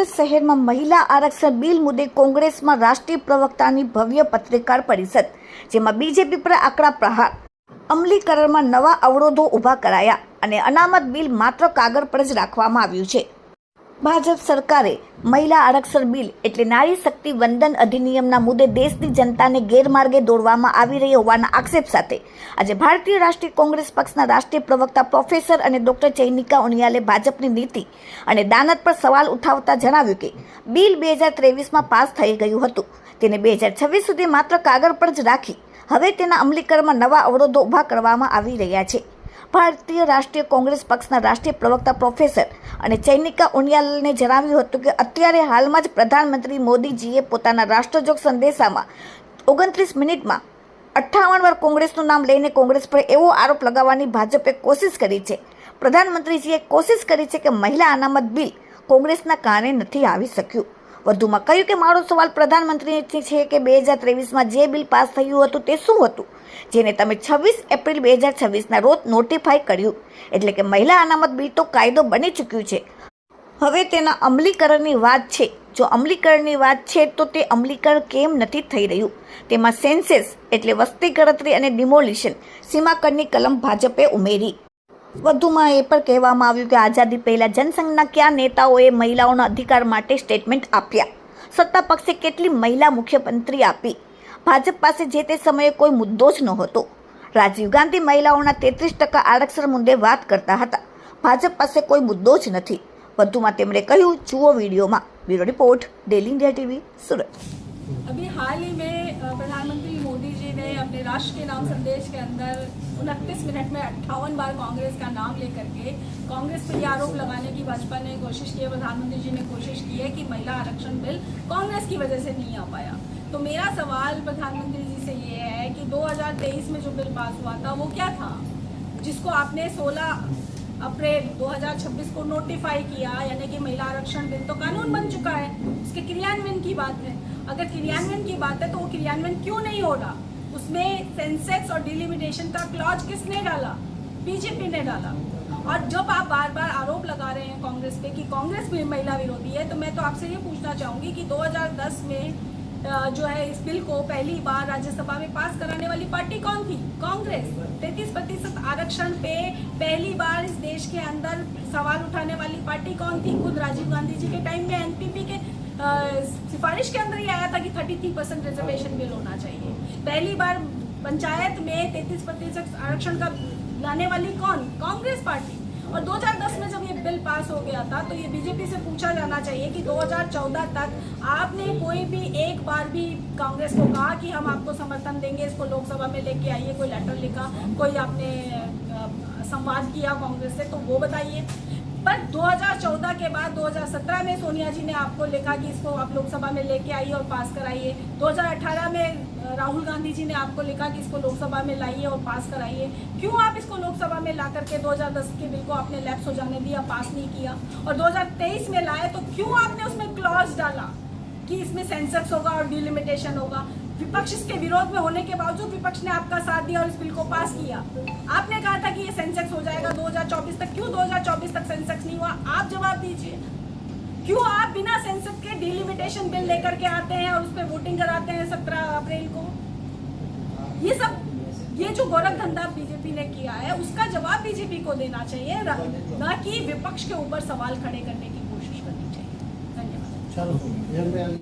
સુરત શહેરમાં મહિલા આરક્ષણ બિલ મુદ્દે કોંગ્રેસમાં રાષ્ટ્રીય પ્રવક્તાની ભવ્ય પત્રકાર પરિષદ, જેમાં બીજેપી પર આકરા પ્રહાર, અમલીકરણમાં નવા અવરોધો ઊભા કરાયા અને અનામત બિલ માત્ર કાગળ પર જ રાખવામાં આવ્યું છે. ભાજપ સરકારે મહિલા આરક્ષણ બિલ એટલે નારી શક્તિ વંદન અધિનિયમના મુદ્દે દેશની જનતાને ગેરમાર્ગે દોરવામાં આવી રહી હોવાના આક્ષેપ સાથે આજે ભારતીય રાષ્ટ્રીય કોંગ્રેસ પક્ષના રાષ્ટ્રીય પ્રવક્તા પ્રોફેસર અને ડોક્ટર ચૈનિકા ઉનિયાલે ભાજપની નીતિ અને દાનત પર સવાલ ઉઠાવતા જણાવ્યું કે બિલ 2023માં પાસ થઈ ગયું હતું, તેને 2026 સુધી માત્ર કાગળ પર જ રાખી હવે તેના અમલીકરણમાં નવા અવરોધો ઊભા કરવામાં આવી રહ્યા છે. ભારતીય રાષ્ટ્રીય કોંગ્રેસ પક્ષના રાષ્ટ્રીય પ્રવક્તા પ્રોફેસર અને ચૈનિકા ઉનિયાલને જણાવ્યું હતું કે અત્યારે હાલમાં જ પ્રધાનમંત્રી મોદીજીએ પોતાના રાષ્ટ્રજોગ સંદેશામાં 29 મિનિટમાં 58 વાર કોંગ્રેસનું નામ લઈને કોંગ્રેસ પર એવો આરોપ લગાવવાની ભાજપે કોશિશ કરી છે. પ્રધાનમંત્રીજીએ કોશિશ કરી છે કે મહિલા અનામત બિલ કોંગ્રેસના કારણે નથી આવી શક્યું. વધુમાં કહ્યું કે મારો સવાલ પ્રધાનમંત્રીથી છે કે 2023માં જે બિલ પાસ થયું હતું તે શું હતું, જેને તમે 26 એપ્રિલ 2026ના રોજ નોટિફાઈ કર્યું, એટલે કે મહિલા અનામત બિલ તો કાયદો બની ચૂક્યું છે. હવે તેના અમલીકરણની વાત છે. જો અમલીકરણની વાત છે તો તે અમલીકરણ કેમ નથી થઈ રહ્યું? તેમાં સેન્સસ એટલે વસ્તી ગણતરી અને ડિમોલિશન સીમાકડની કલમ ભાજપે ઉમેરી. વધુમાં એ પણ કહેવામાં આવ્યું કે આઝાદી પહેલા જનસંઘના કયા નેતાઓએ મહિલાઓના અધિકાર માટે સ્ટેટમેન્ટ આપ્યા? સત્તા પક્ષે કેટલી મહિલા મુખ્યમંત્રી આપી? ભાજપ પાસે જે તે સમયે કોઈ મુદ્દો જ નહોતો. રાજીવ ગાંધી મહિલાઓના 33% આરક્ષણ મુદ્દે વાત કરતા હતા. ભાજપ પાસે કોઈ મુદ્દો જ નથી. વધુમાં તેમણે કહ્યું, જુઓ વિડીયોમાં. Bureau report, daily India TV, Surat. अभी हाल ही में प्रधानमंत्री मोदी जी ने अपने राष्ट्र के नाम संदेश के अंदर 29 मिनट में 58 बार कांग्रेस का नाम लेकर के कांग्रेस पर यह आरोप लगाने की भाजपा ने कोशिश की है, प्रधानमंत्री जी ने कोशिश की है कि महिला आरक्षण बिल कांग्रेस की वजह से नहीं आ पाया। तो मेरा सवाल प्रधानमंत्री जी से ये है कि 2023 में जो बिल पास हुआ था वो क्या था, जिसको आपने 16 अप्रैल 2026 को नोटिफाई किया, यानी कि महिला आरक्षण बिल तो कानून बन चुका है, उसके क्रियान्वयन की बात है। अगर क्रियान्वयन की बात है तो वो क्रियान्वयन क्यों नहीं हो रहा? उसमें सेंसेक्स और डिलिमिटेशन का क्लॉज किसने डाला? बीजेपी ने डाला। और जब आप बार बार आरोप लगा रहे हैं कांग्रेस पे कि कांग्रेस भी महिला विरोधी है, तो मैं तो आपसे ये पूछना चाहूंगी कि 2010 में जो है इस बिल को पहली बार राज्यसभा में पास कराने वाली पार्टी कौन थी? कांग्रेस। 33% आरक्षण पे पहली बार इस देश के अंदर सवाल उठाने वाली पार्टी कौन थी? खुद राजीव गांधी जी के टाइम में एनपीपी के सिफारिश के अंदर ये आया था कि 33% रिजर्वेशन बिल होना चाहिए। पहली बार पंचायत में 33% आरक्षण का लाने वाली कौन? कांग्रेस पार्टी। और 2010 में जब ये बिल पास हो गया था तो ये बीजेपी से पूछा जाना चाहिए कि 2014 तक आपने कोई भी एक बार भी कांग्रेस को कहा कि हम आपको समर्थन देंगे, इसको लोकसभा में लेके आइए, कोई लेटर लिखा, कोई आपने संवाद किया कांग्रेस से, तो वो बताइए। पर 2014 के बाद 2017 में सोनिया जी ने आपको लिखा कि इसको आप लोकसभा में लेके आइए और पास कराइए। 2018 में राहुल गांधी जी ने आपको लिखा कि इसको लोकसभा में लाइए और पास कराइए। क्यों आप इसको लोकसभा में ला करके 2010 के बिल को आपने लैप्स हो जाने दिया, पास नहीं किया? और 2023 में लाए तो क्यों आपने उसमें क्लॉज डाला कि इसमें सेंसस होगा और डिलिमिटेशन होगा? विपक्ष इसके विरोध में होने के बावजूद विपक्ष ने आपका साथ दिया और इस बिल को पास किया। आपने कहा था कि ये सेंसेक्स हो जाएगा 2024 तक, क्यों 2024 तक सेंसेक्स नहीं हुआ? आप जवाब दीजिए। क्यों आप बिना सेंसेक्स के डिलिमिटेशन बिल लेकर के आते हैं और उस पर वोटिंग कराते हैं 17 अप्रैल को? ये जो गोरख धंधा बीजेपी ने किया है उसका जवाब बीजेपी को देना चाहिए, ना कि विपक्ष के ऊपर सवाल खड़े करने की कोशिश करनी चाहिए। धन्यवाद।